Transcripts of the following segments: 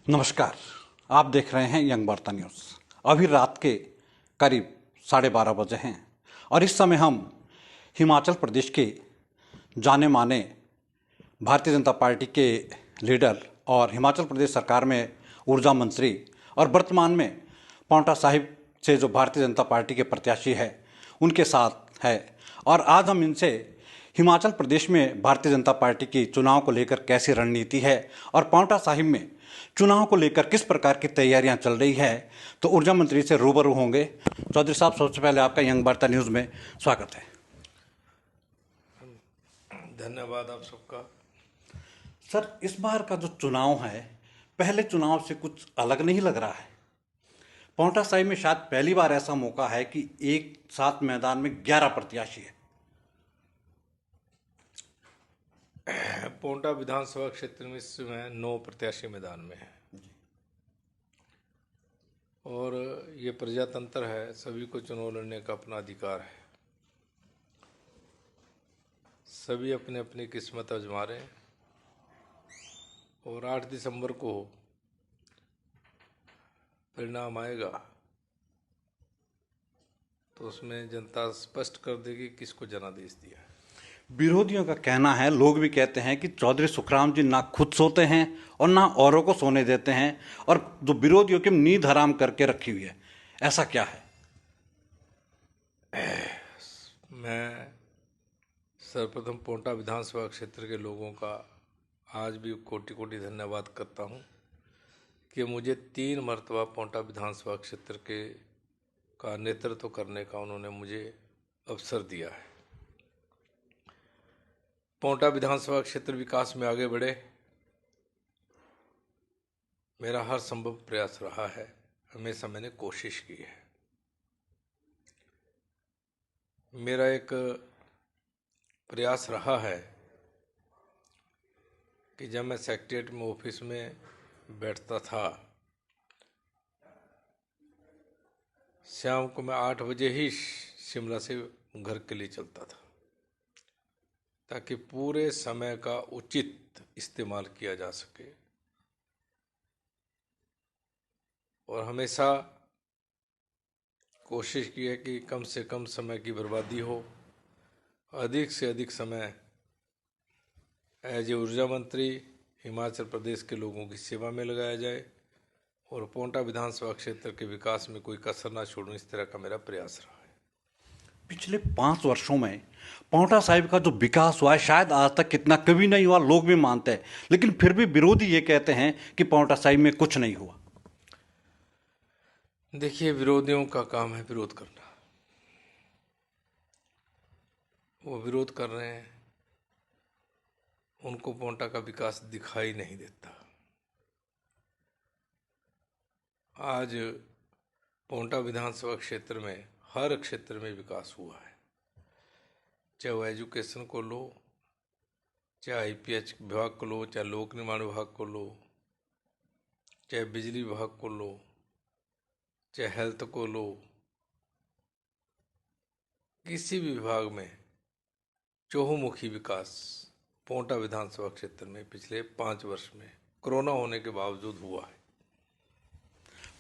नमस्कार, आप देख रहे हैं यंग वार्ता न्यूज़। अभी रात के करीब 12:30 बजे हैं और इस समय हम हिमाचल प्रदेश के जाने माने भारतीय जनता पार्टी के लीडर और हिमाचल प्रदेश सरकार में ऊर्जा मंत्री और वर्तमान में पांवटा साहिब से जो भारतीय जनता पार्टी के प्रत्याशी है उनके साथ है। और आज हम इनसे हिमाचल प्रदेश में भारतीय जनता पार्टी की चुनाव को लेकर कैसी रणनीति है और पांवटा साहिब में चुनाव को लेकर किस प्रकार की तैयारियां चल रही है, तो ऊर्जा मंत्री से रूबरू होंगे। चौधरी साहब, सबसे पहले आपका यंग वार्ता न्यूज़ में स्वागत है। धन्यवाद आप सबका। सर, इस बार का जो चुनाव है पहले चुनाव से कुछ अलग नहीं लग रहा है। पांवटा साहिब में शायद पहली बार ऐसा मौका है कि एक साथ मैदान में 11 प्रत्याशी है। पांवटा विधानसभा क्षेत्र में इस समय 9 प्रत्याशी मैदान में हैं और ये प्रजातंत्र है, सभी को चुनाव लड़ने का अपना अधिकार है। सभी अपने अपनी किस्मत आजमा रहे हैं और 8 दिसंबर को परिणाम आएगा तो उसमें जनता स्पष्ट कर देगी किसको जनादेश दिया है। विरोधियों का कहना है, लोग भी कहते हैं कि चौधरी सुखराम जी ना खुद सोते हैं और ना औरों को सोने देते हैं और जो विरोधियों की नींद हराम करके रखी हुई है। ऐसा क्या है? मैं सर्वप्रथम पांवटा विधानसभा क्षेत्र के लोगों का आज भी कोटि कोटि धन्यवाद करता हूं कि मुझे 3 मरतबा पांवटा विधानसभा क्षेत्र के का नेतृत्व करने का उन्होंने मुझे अवसर दिया है। पांवटा विधानसभा क्षेत्र विकास में आगे बढ़े, मेरा हर संभव प्रयास रहा है। हमेशा मैंने कोशिश की है। मेरा एक प्रयास रहा है कि जब मैं सेक्रेटेरिएट में ऑफिस में बैठता था, शाम को मैं 8 बजे ही शिमला से घर के लिए चलता था ताकि पूरे समय का उचित इस्तेमाल किया जा सके और हमेशा कोशिश की है कि कम से कम समय की बर्बादी हो, अधिक से अधिक समय एज ए ऊर्जा मंत्री हिमाचल प्रदेश के लोगों की सेवा में लगाया जाए और पांवटा विधानसभा क्षेत्र के विकास में कोई कसर ना छोड़ूं, इस तरह का मेरा प्रयास रहा है। पिछले 5 वर्षों में पांवटा साहिब का जो विकास हुआ है शायद आज तक कितना कभी नहीं हुआ, लोग भी मानते हैं, लेकिन फिर भी विरोधी ये कहते हैं कि पांवटा साहिब में कुछ नहीं हुआ। देखिए, विरोधियों का काम है विरोध करना। वो विरोध कर रहे हैं, उनको पांवटा का विकास दिखाई नहीं देता। आज पांवटा विधानसभा क्षेत्र में हर क्षेत्र में विकास हुआ है, चाहे वो एजुकेशन को लो, चाहे आईपीएच विभाग को लो, चाहे लोक निर्माण विभाग को लो, चाहे बिजली विभाग को लो, चाहे हेल्थ को लो। किसी भी विभाग में चहुमुखी विकास पांवटा विधानसभा क्षेत्र में पिछले 5 वर्ष में कोरोना होने के बावजूद हुआ है।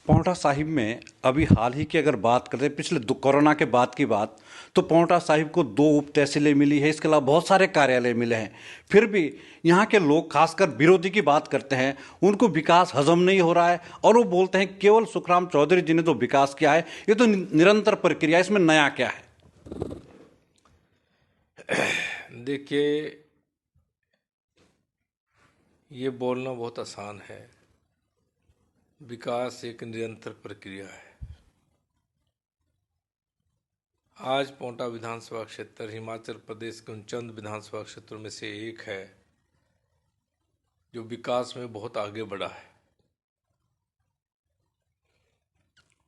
पांवटा साहिब में अभी हाल ही की अगर बात करें, पिछले कोरोना के बाद की बात, तो पांवटा साहिब को 2 उप तहसीलें मिली है, इसके अलावा बहुत सारे कार्यालय मिले हैं। फिर भी यहाँ के लोग, खासकर विरोधी की बात करते हैं, उनको विकास हजम नहीं हो रहा है और वो बोलते हैं केवल सुखराम चौधरी जी ने जो विकास किया है ये तो निरंतर प्रक्रिया, इसमें नया क्या है? देखिए, ये बोलना बहुत आसान है, विकास एक निरंतर प्रक्रिया है। आज पांवटा विधानसभा क्षेत्र हिमाचल प्रदेश के उन चंद विधानसभा क्षेत्रों में से एक है जो विकास में बहुत आगे बढ़ा है।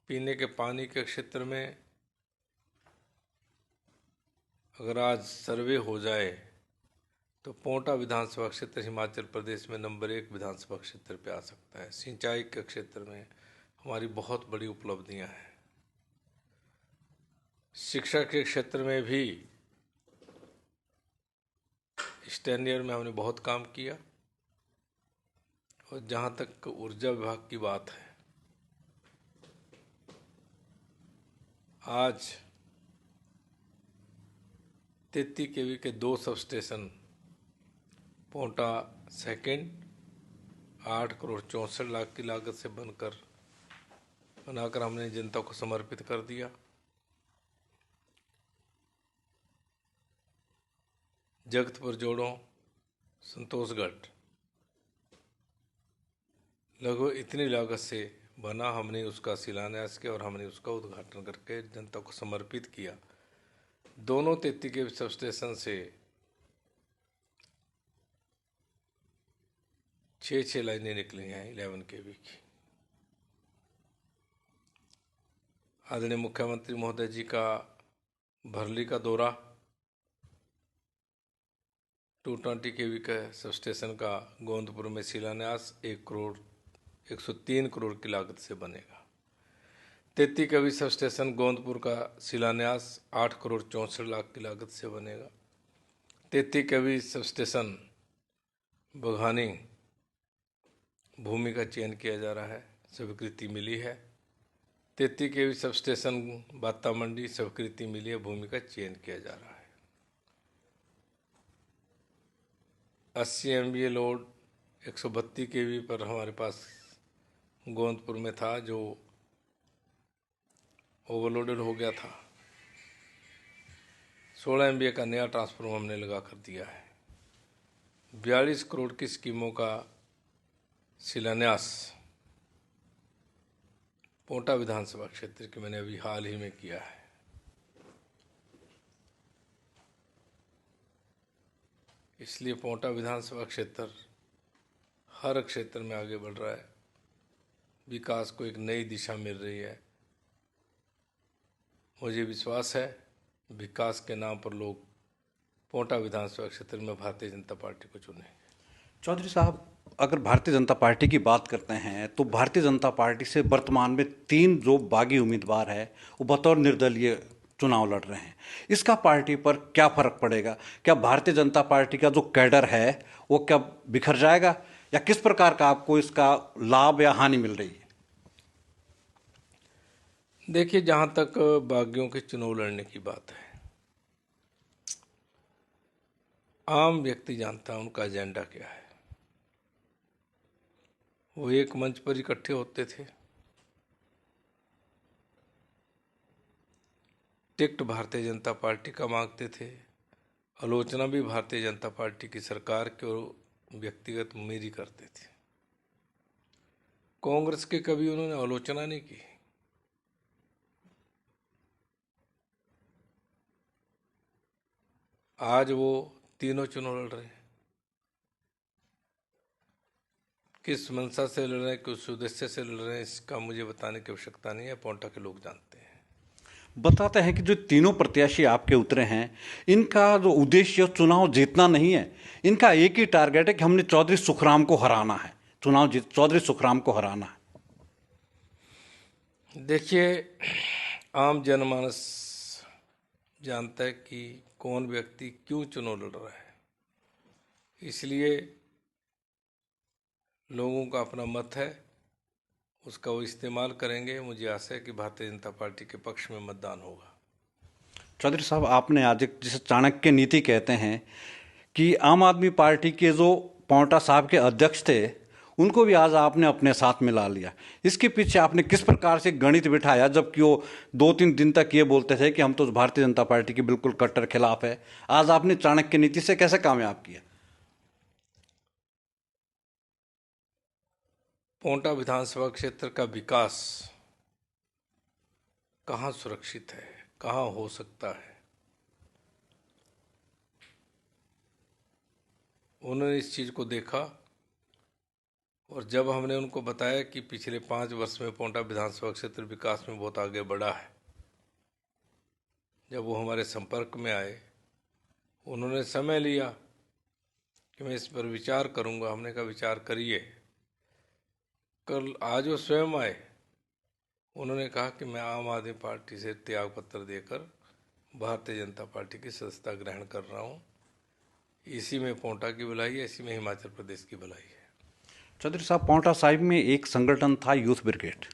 पीने के पानी के क्षेत्र में अगर आज सर्वे हो जाए तो पांवटा विधानसभा क्षेत्र हिमाचल प्रदेश में नंबर 1 विधानसभा क्षेत्र पे आ सकता है। सिंचाई के क्षेत्र में हमारी बहुत बड़ी उपलब्धियां हैं। शिक्षा के क्षेत्र में भी इस टेन्योर में हमने बहुत काम किया। और जहाँ तक ऊर्जा विभाग की बात है, आज 33 केवी के 2 सब स्टेशन पोंटा सेकंड 8,64,00,000 की लागत से बनाकर हमने जनता को समर्पित कर दिया। जगतपुर जोड़ों संतोषगढ़ लगभग इतनी लागत से बना, हमने उसका शिलान्यास किया और हमने उसका उद्घाटन करके जनता को समर्पित किया। दोनों 33 के सब स्टेशन से 6 लाइनें निकली हैं 11 केवी की। आदरणीय मुख्यमंत्री महोदय जी का भरली का दौरा, 220 केवी का सब स्टेशन का गोंदपुर में शिलान्यास 1,103 करोड़ की लागत से बनेगा। 33 केवी सब स्टेशन गोंदपुर का शिलान्यास 8,64,00,000 की लागत से बनेगा। 33 केवी सब स्टेशन बघानी भूमि का चयन किया जा रहा है, स्वीकृति मिली है। 33 केवी सब स्टेशन बाता मंडी स्वीकृति मिली है, भूमि का चयन किया जा रहा है। 80 MVA लोड 132 केवी पर हमारे पास गोंदपुर में था, जो ओवरलोडेड हो गया था। 16 MVA का नया ट्रांसफार्मर हमने लगा कर दिया है। 42 करोड़ की स्कीमों का शिलान्यास पोंटा विधानसभा क्षेत्र के मैंने अभी हाल ही में किया है। इसलिए पोंटा विधानसभा क्षेत्र हर क्षेत्र में आगे बढ़ रहा है, विकास को एक नई दिशा मिल रही है। मुझे विश्वास है विकास के नाम पर लोग पोंटा विधानसभा क्षेत्र में भारतीय जनता पार्टी को चुनेंगे। चौधरी साहब, अगर भारतीय जनता पार्टी की बात करते हैं तो भारतीय जनता पार्टी से वर्तमान में 3 जो बागी उम्मीदवार है वो बतौर निर्दलीय चुनाव लड़ रहे हैं। इसका पार्टी पर क्या फर्क पड़ेगा? क्या भारतीय जनता पार्टी का जो कैडर है वो क्या बिखर जाएगा, या किस प्रकार का आपको इसका लाभ या हानि मिल रही है? देखिए, जहाँ तक बागियों के चुनाव लड़ने की बात है, आम व्यक्ति जानता है उनका एजेंडा क्या है। वो एक मंच पर इकट्ठे होते थे, टिकट भारतीय जनता पार्टी का मांगते थे, आलोचना भी भारतीय जनता पार्टी की सरकार की और व्यक्तिगत मेरी करते थे। कांग्रेस के कभी उन्होंने आलोचना नहीं की। आज वो तीनों चुनाव लड़ रहे हैं। किस मंशा से लड़ रहे हैं, किस उद्देश्य से लड़ रहे हैं, इसका मुझे बताने की आवश्यकता नहीं है, पोंटा के लोग जानते हैं। बताते हैं कि जो तीनों प्रत्याशी आपके उतरे हैं, इनका जो उद्देश्य चुनाव जीतना नहीं है, इनका एक ही टारगेट है कि हमने चौधरी सुखराम को हराना है, चुनाव जीत चौधरी सुखराम को हराना है। देखिए, आम जनमानस जानता है कि कौन व्यक्ति क्यों चुनाव लड़ रहा है, इसलिए लोगों का अपना मत है, उसका वो इस्तेमाल करेंगे। मुझे आशा है कि भारतीय जनता पार्टी के पक्ष में मतदान होगा। चौधरी साहब, आपने आज एक जिसे चाणक्य नीति कहते हैं कि आम आदमी पार्टी के जो पांवटा साहब के अध्यक्ष थे उनको भी आज आपने अपने साथ मिला लिया। इसके पीछे आपने किस प्रकार से गणित बिठाया, जबकि वो 2-3 दिन तक ये बोलते थे कि हम तो भारतीय जनता पार्टी के बिल्कुल कट्टर खिलाफ है। आज आपने चाणक्य नीति से कैसे कामयाब किया? पोंटा विधानसभा क्षेत्र का विकास कहाँ सुरक्षित है, कहाँ हो सकता है, उन्होंने इस चीज़ को देखा। और जब हमने उनको बताया कि पिछले 5 वर्ष में पोंटा विधानसभा क्षेत्र विकास में बहुत आगे बढ़ा है, जब वो हमारे संपर्क में आए, उन्होंने समय लिया कि मैं इस पर विचार करूंगा। हमने कहा विचार करिए। कल आज वो स्वयं आए, उन्होंने कहा कि मैं आम आदमी पार्टी से त्याग पत्र देकर भारतीय जनता पार्टी की सदस्यता ग्रहण कर रहा हूँ। इसी में पोंटा की भलाई है, इसी में हिमाचल प्रदेश की भलाई है। चौधरी साहब, पांवटा साहिब में एक संगठन था यूथ ब्रिगेड,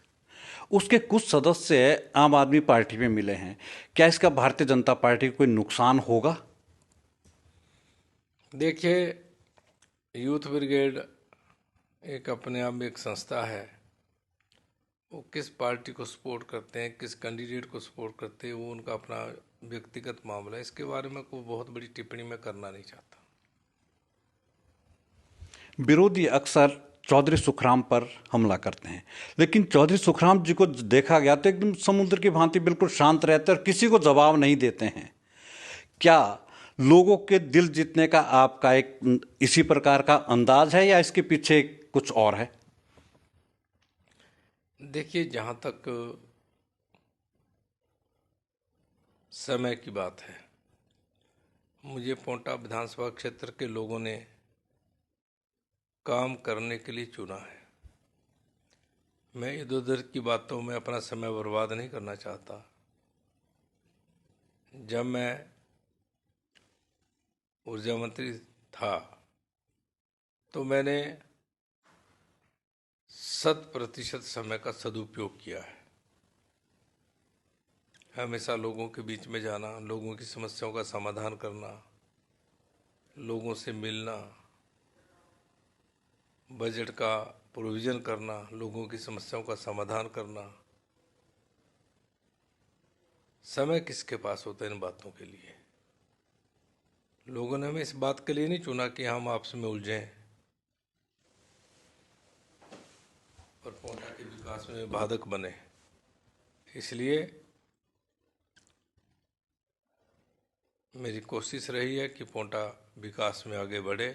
उसके कुछ सदस्य आम आदमी पार्टी में मिले हैं। क्या इसका भारतीय जनता पार्टी को कोई नुकसान होगा? देखिए, यूथ ब्रिगेड एक अपने आप में एक संस्था है। वो किस पार्टी को सपोर्ट करते हैं, किस कैंडिडेट को सपोर्ट करते हैं, वो उनका अपना व्यक्तिगत मामला है। इसके बारे में कोई बहुत बड़ी टिप्पणी मैं करना नहीं चाहता। विरोधी अक्सर चौधरी सुखराम पर हमला करते हैं, लेकिन चौधरी सुखराम जी को देखा गया तो एकदम समुद्र की भांति बिल्कुल शांत रहते हैं और किसी को जवाब नहीं देते हैं। क्या लोगों के दिल जीतने का आपका एक इसी प्रकार का अंदाज है या इसके पीछे कुछ और है? देखिए, जहाँ तक समय की बात है, मुझे पोंटा विधानसभा क्षेत्र के लोगों ने काम करने के लिए चुना है। मैं इधर उधर की बातों में अपना समय बर्बाद नहीं करना चाहता। जब मैं ऊर्जा मंत्री था तो मैंने 100% समय का सदुपयोग किया है। हमेशा लोगों के बीच में जाना, लोगों की समस्याओं का समाधान करना, लोगों से मिलना, बजट का प्रोविज़न करना, लोगों की समस्याओं का समाधान करना। समय किसके पास होता है इन बातों के लिए? लोगों ने हमें इस बात के लिए नहीं चुना कि हम आपस में उलझें और पोंटा के विकास में बाधक बने। इसलिए मेरी कोशिश रही है कि पोंटा विकास में आगे बढ़े।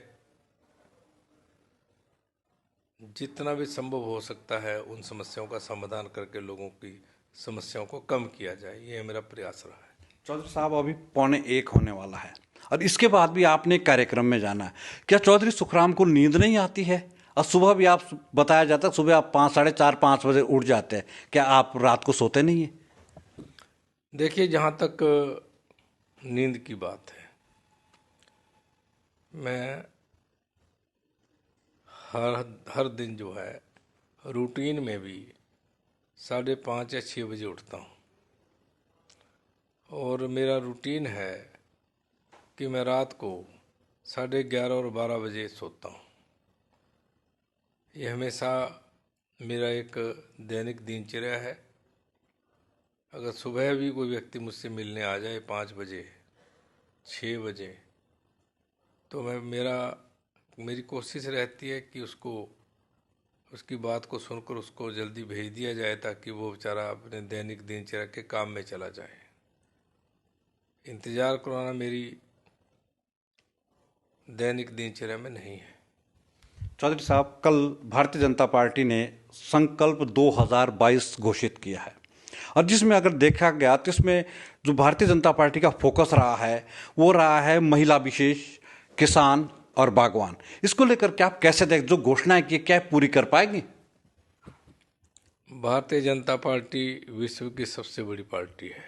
जितना भी संभव हो सकता है उन समस्याओं का समाधान करके लोगों की समस्याओं को कम किया जाए, ये मेरा प्रयास रहा है। चौधरी साहब, अभी 12:45 होने वाला है और इसके बाद भी आपने एक कार्यक्रम में जाना है। क्या चौधरी सुखराम को नींद नहीं आती है? और सुबह भी आप, बताया जाता है सुबह आप 5, साढ़े 4, 5 बजे उठ जाते हैं। क्या आप रात को सोते नहीं हैं? देखिए, जहाँ तक नींद की बात है, मैं हर दिन जो है रूटीन में भी 5:30 या 6 बजे उठता हूँ। और मेरा रूटीन है कि मैं रात को 11:30 और 12 बजे सोता हूँ। ये हमेशा मेरा एक दैनिक दिनचर्या है। अगर सुबह भी कोई व्यक्ति मुझसे मिलने आ जाए 5 बजे, 6 बजे, तो मेरी कोशिश रहती है कि उसकी बात को सुनकर उसको जल्दी भेज दिया जाए ताकि वो बेचारा अपने दैनिक दिनचर्या के काम में चला जाए। इंतज़ार कराना मेरी दैनिक दिनचर्या में नहीं है। चौधरी साहब, कल भारतीय जनता पार्टी ने संकल्प 2022 घोषित किया है और जिसमें अगर देखा गया तो इसमें जो भारतीय जनता पार्टी का फोकस रहा है वो रहा है महिला विशेष, किसान और बागवान। इसको लेकर क्या आप कैसे देख, जो घोषणाएं की क्या पूरी कर पाएंगे? भारतीय जनता पार्टी विश्व की सबसे बड़ी पार्टी है।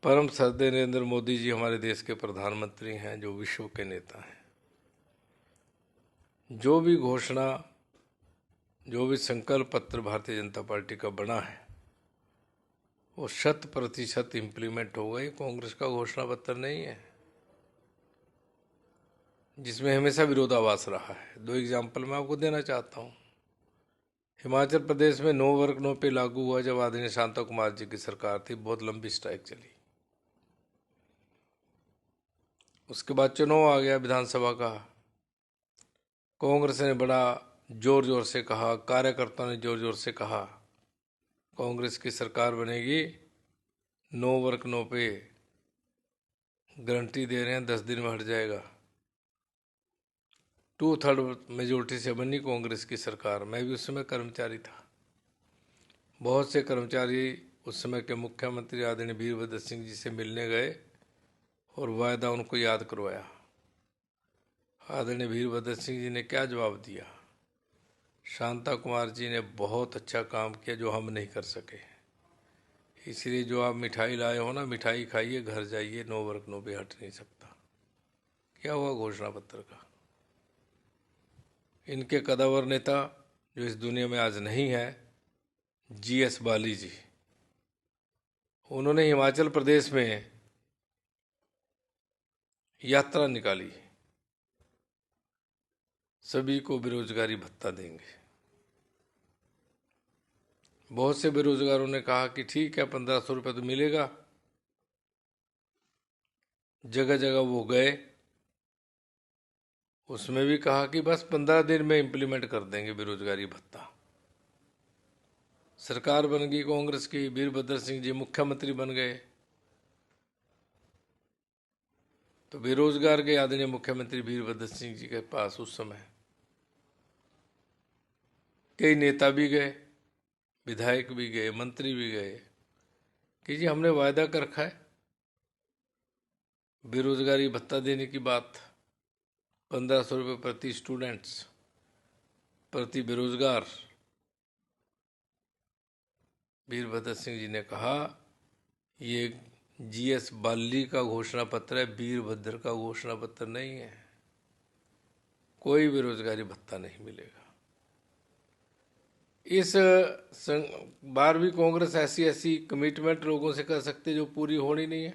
परम श्रद्धेय नरेंद्र मोदी जी हमारे देश के प्रधानमंत्री हैं, जो विश्व के नेता हैं। जो भी घोषणा, जो भी संकल्प पत्र भारतीय जनता पार्टी का बना है वो 100% इम्प्लीमेंट होगा। ये कांग्रेस का घोषणा पत्र नहीं है जिसमें हमेशा विरोधाभास रहा है। 2 एग्जाम्पल मैं आपको देना चाहता हूँ। हिमाचल प्रदेश में नो वर्क नो पे लागू हुआ जब आदरणीय शांता कुमार जी की सरकार थी, बहुत लंबी स्ट्राइक चली। उसके बाद चुनाव आ गया विधानसभा का। कांग्रेस ने बड़ा जोर जोर से कहा, कार्यकर्ताओं ने जोर जोर से कहा कांग्रेस की सरकार बनेगी, नो वर्क नो पे गारंटी दे रहे हैं 10 दिन में हट जाएगा। 2/3 मेजोरिटी से बनी कांग्रेस की सरकार। मैं भी उस समय कर्मचारी था। बहुत से कर्मचारी उस समय के मुख्यमंत्री आदरणीय वीरभद्र सिंह जी से मिलने गए और वायदा उनको याद करवाया। आदरणीय वीरभद्र सिंह जी ने क्या जवाब दिया? शांता कुमार जी ने बहुत अच्छा काम किया जो हम नहीं कर सके। इसलिए जो आप मिठाई लाए हो ना, मिठाई खाइए, घर जाइए, नो वर्क नो पे हट नहीं सकता। क्या हुआ घोषणा पत्र का? इनके कदावर नेता जो इस दुनिया में आज नहीं है, जीएस बाली जी, उन्होंने हिमाचल प्रदेश में यात्रा निकाली, सभी को बेरोजगारी भत्ता देंगे। बहुत से बेरोजगारों ने कहा कि ठीक है, 1500 रुपये तो मिलेगा। जगह जगह वो गए, उसमें भी कहा कि बस 15 दिन में इम्प्लीमेंट कर देंगे बेरोजगारी भत्ता। सरकार बन गई कांग्रेस की, वीरभद्र सिंह जी मुख्यमंत्री बन गए, तो बेरोजगार के आदरणीय मुख्यमंत्री वीरभद्र सिंह जी के पास उस समय कई नेता भी गए, विधायक भी गए, मंत्री भी गए कि जी हमने वायदा कर रखा है बेरोजगारी भत्ता देने की बात, 1500 रुपये प्रति स्टूडेंट्स, प्रति बेरोजगार। वीरभद्र सिंह जी ने कहा ये जीएस बाली का घोषणा पत्र है, वीरभद्र का घोषणा पत्र नहीं है, कोई बेरोजगारी भत्ता नहीं मिलेगा। इस बार भी कांग्रेस ऐसी ऐसी कमिटमेंट लोगों से कर सकते जो पूरी होनी नहीं है।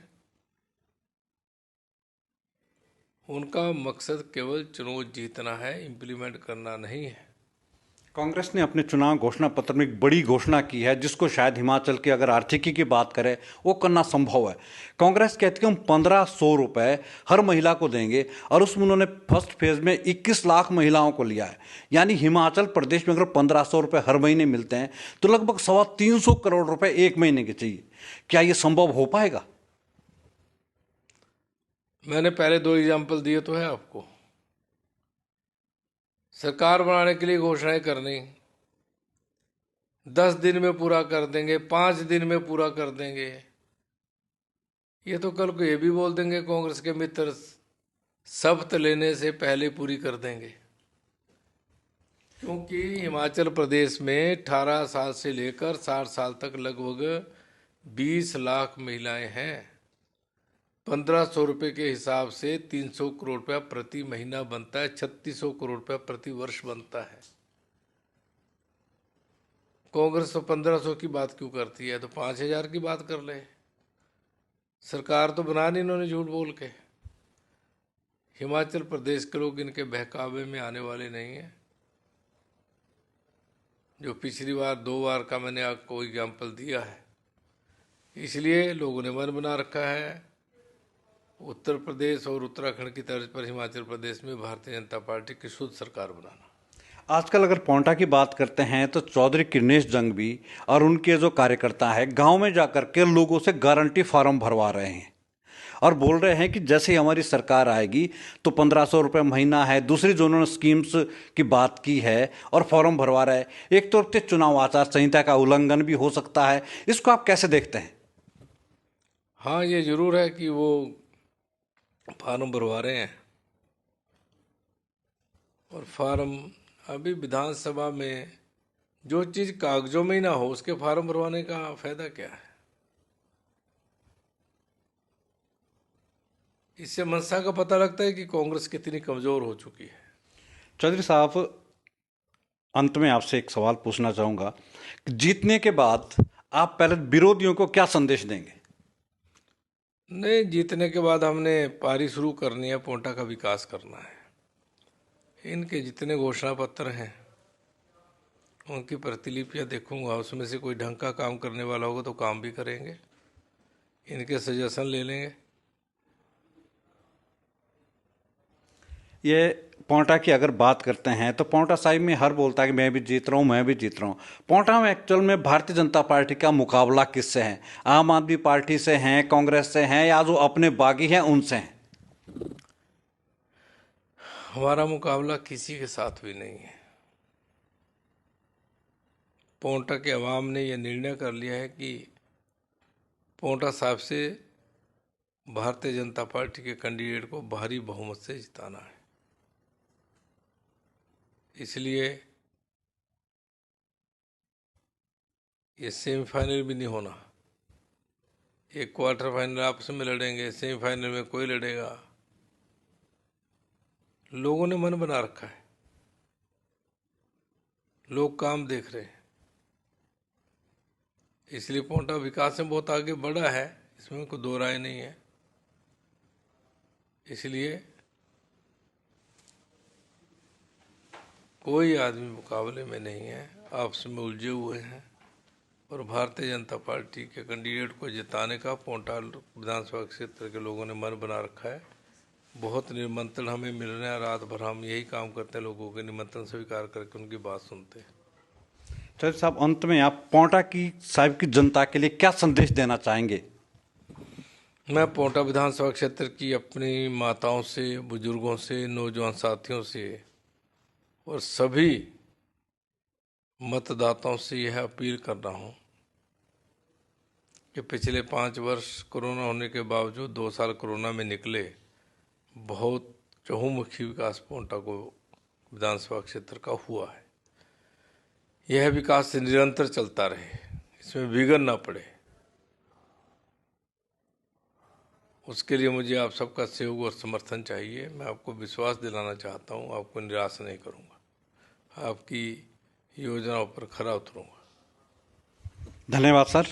उनका मकसद केवल चुनाव जीतना है, इम्प्लीमेंट करना नहीं है। कांग्रेस ने अपने चुनाव घोषणा पत्र में एक बड़ी घोषणा की है जिसको शायद हिमाचल की अगर आर्थिकी की बात करें वो करना संभव है। कांग्रेस कहती है हम 1500 रुपये हर महिला को देंगे और उसमें उन्होंने फर्स्ट फेज में 21 लाख महिलाओं को लिया है। यानी हिमाचल प्रदेश में अगर 1500 रुपये हर महीने मिलते हैं तो लगभग 325 करोड़ रुपए एक महीने के चाहिए। क्या ये संभव हो पाएगा? मैंने पहले 2 एग्जाम्पल दिए तो है आपको। सरकार बनाने के लिए घोषणाएं करनी, 10 दिन में पूरा कर देंगे, 5 दिन में पूरा कर देंगे, ये तो कल को ये भी बोल देंगे कांग्रेस के मित्र शपथ लेने से पहले पूरी कर देंगे। क्योंकि हिमाचल प्रदेश में 18 साल से लेकर 60 साल तक लगभग 20 लाख महिलाएं हैं। 1500 रुपये के हिसाब से 300 करोड़ रुपया प्रति महीना बनता है, 3600 करोड़ रुपया प्रति वर्ष बनता है। कांग्रेस तो 1500 की बात क्यों करती है, तो 5000 की बात कर ले। सरकार तो बना नहीं इन्होंने झूठ बोल के। हिमाचल प्रदेश के लोग इनके बहकावे में आने वाले नहीं हैं। जो पिछली बार 2 बार का मैंने आपको एग्जाम्पल दिया है, इसलिए लोगों ने मन बना रखा है उत्तर प्रदेश और उत्तराखंड की तर्ज पर हिमाचल प्रदेश में भारतीय जनता पार्टी की शुद्ध सरकार बनाना। आजकल अगर पोंटा की बात करते हैं तो चौधरी कृष्णेश जंगवी और उनके जो कार्यकर्ता हैं गांव में जाकर के लोगों से गारंटी फार्म भरवा रहे हैं और बोल रहे हैं कि जैसे ही हमारी सरकार आएगी तो 1500 रुपये महीना है, दूसरी जो उन्होंने स्कीम्स की बात की है और फॉर्म भरवा रहे हैं। एक तो चुनाव आचार संहिता का उल्लंघन भी हो सकता है, इसको आप कैसे देखते हैं? हाँ, ये जरूर है कि वो फार्म भरवा रहे हैं, और फार्म अभी विधानसभा में जो चीज़ कागजों में ही ना हो उसके फार्म भरवाने का फायदा क्या है? इससे मंशा का पता लगता है कि कांग्रेस कितनी कमजोर हो चुकी है। चौधरी साहब, अंत में आपसे एक सवाल पूछना चाहूंगा कि जीतने के बाद आप पहले विरोधियों को क्या संदेश देंगे? नहीं, जीतने के बाद हमने पारी शुरू करनी है, पोंटा का विकास करना है। इनके जितने घोषणा पत्र हैं उनकी प्रतिलिपियां देखूंगा, उसमें से कोई ढंग का काम करने वाला होगा तो काम भी करेंगे, इनके सजेशन ले लेंगे। ये पोंटा की अगर बात करते हैं तो पोंटा साहिब में हर बोलता है कि मैं भी जीत रहा हूँ, मैं भी जीत रहा हूँ। पोंटा में एक्चुअल में भारतीय जनता पार्टी का मुकाबला किससे है? आम आदमी पार्टी से हैं, कांग्रेस से हैं, या जो अपने बागी हैं उनसे हैं? हमारा मुकाबला किसी के साथ भी नहीं है। पोंटा के अवाम ने यह निर्णय कर लिया है कि पोंटा साहब से भारतीय जनता पार्टी के कैंडिडेट को भारी बहुमत से जिताना है। इसलिए ये सेमीफाइनल भी नहीं होना, एक क्वार्टर फाइनल आपस में लड़ेंगे, सेमीफाइनल में कोई लड़ेगा। लोगों ने मन बना रखा है, लोग काम देख रहे हैं, इसलिए पोंटा विकास में बहुत आगे बढ़ा है, इसमें कोई दो राय नहीं है। इसलिए कोई आदमी मुकाबले में नहीं है, आपस में उलझे हुए हैं। और भारतीय जनता पार्टी के कैंडिडेट को जिताने का पोंटा विधानसभा क्षेत्र के लोगों ने मन बना रखा है। बहुत निमंत्रण हमें मिल रहे हैं, रात भर हम यही काम करते हैं, लोगों के निमंत्रण स्वीकार करके उनकी बात सुनते हैं। चौधरी साहब, अंत में आप पोंटा की साहिब की जनता के लिए क्या संदेश देना चाहेंगे? मैं पोंटा विधानसभा क्षेत्र की अपनी माताओं से, बुजुर्गों से, नौजवान साथियों से और सभी मतदाताओं से यह अपील कर रहा हूँ कि पिछले 5 वर्ष कोरोना होने के बावजूद 2 साल कोरोना में निकले, बहुत चहुमुखी विकास पोंटा को विधानसभा क्षेत्र का हुआ है। यह विकास निरंतर चलता रहे, इसमें विघ्न ना पड़े, उसके लिए मुझे आप सबका सहयोग और समर्थन चाहिए। मैं आपको विश्वास दिलाना चाहता हूँ, आपको निराश नहीं करूँगा, आपकी योजनाओं पर खरा उतरूँगा। धन्यवाद सर।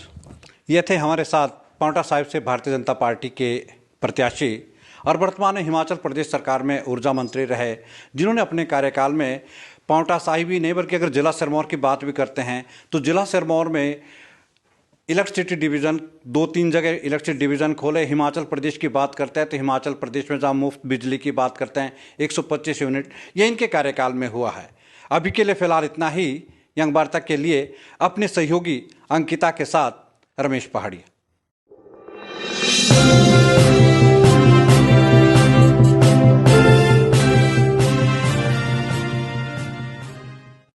ये थे हमारे साथ पोंटा साहिब से भारतीय जनता पार्टी के प्रत्याशी और वर्तमान में हिमाचल प्रदेश सरकार में ऊर्जा मंत्री रहे, जिन्होंने अपने कार्यकाल में पोंटा साहिब ही नहीं बल्कि अगर जिला सिरमौर की बात भी करते हैं तो जिला सिरमौर में इलेक्ट्रिसिटी डिवीज़न 2-3 जगह इलेक्ट्रिसिटी डिवीज़न खोले। हिमाचल प्रदेश की बात करते हैं तो हिमाचल प्रदेश में जहाँ मुफ्त बिजली की बात करते हैं 125 यूनिट, ये इनके कार्यकाल में हुआ है। अभी के लिए फ़िलहाल इतना ही। यंग वार्ता के लिए अपने सहयोगी अंकिता के साथ रमेश पहाड़िया।